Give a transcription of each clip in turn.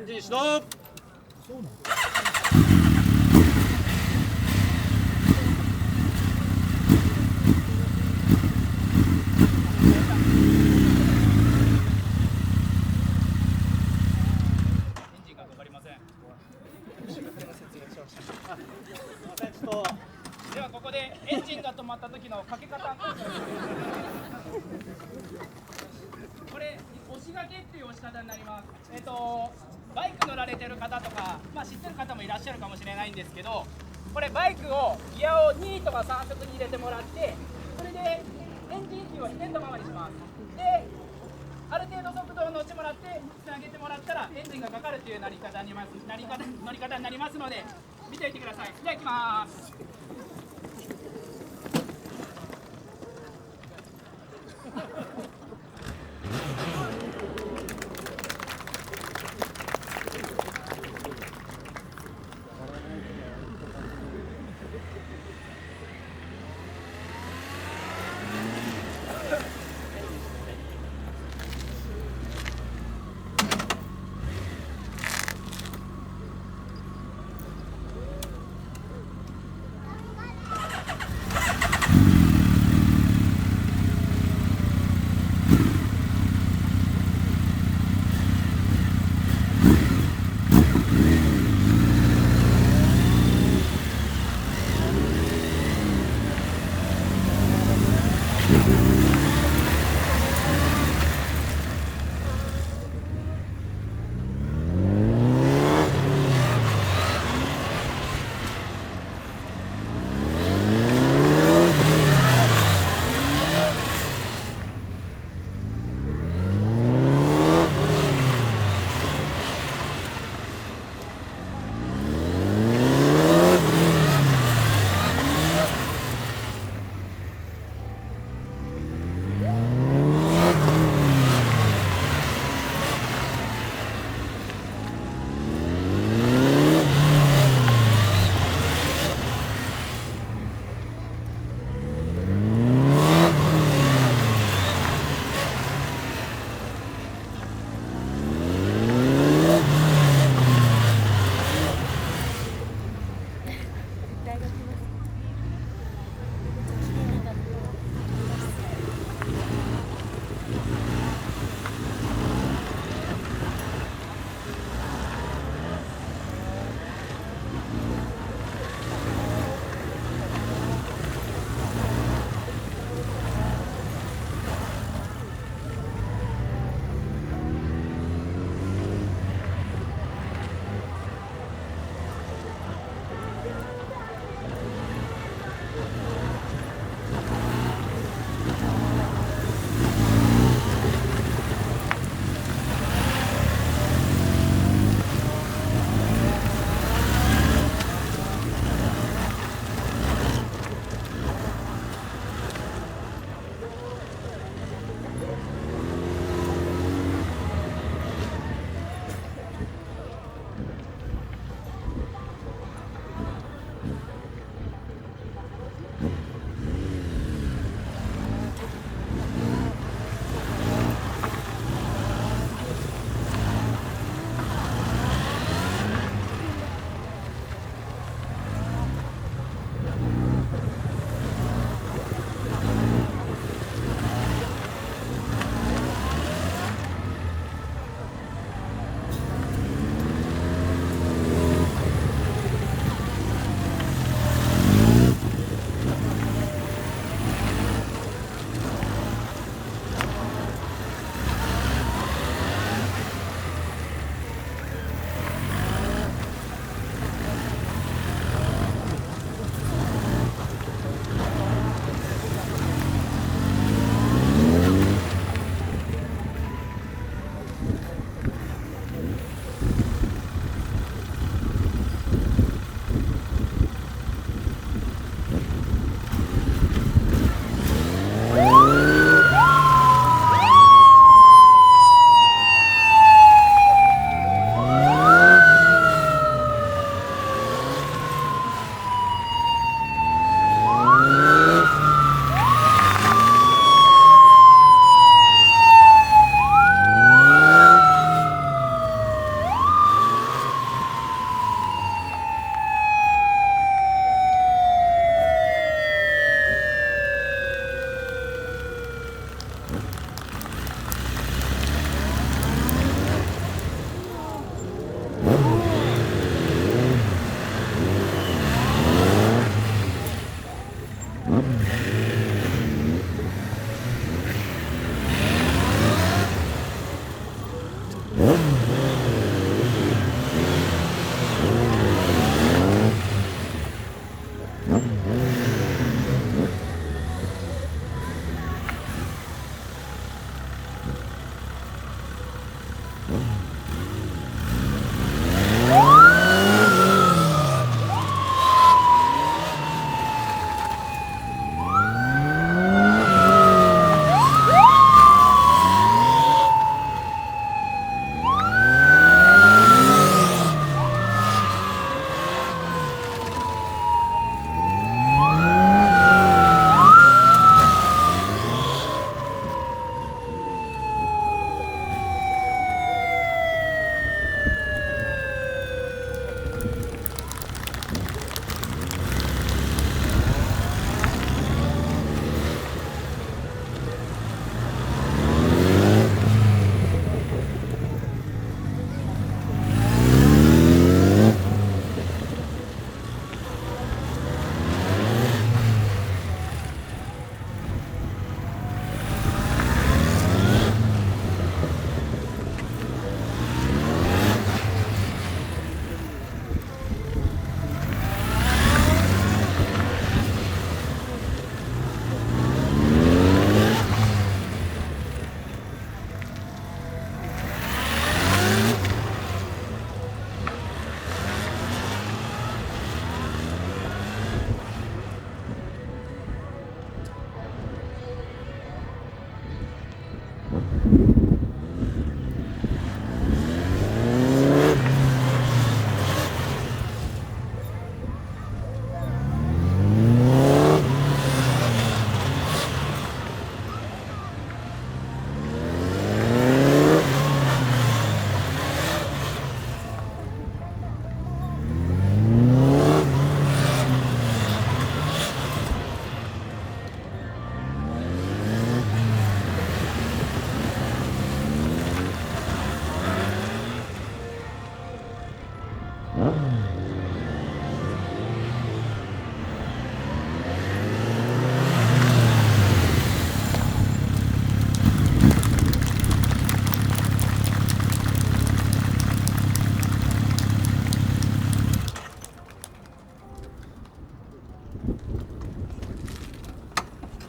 ンジン始動。ではここでエンジンが止まった時のかけ方これ押しがけっていう押し方になります。バイク乗られてる方とか、知ってる方もいらっしゃるかもしれないんですけど、これバイクをギアを2とか3速に入れてもらって、それでエンジンキーを引けたままにします。である程度速度を乗ってもらってつなげてもらったらエンジンがかかるという乗り方になりますので見ていてください。では行きます。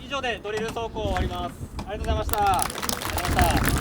以上でドリル走行終わります。ありがとうございました。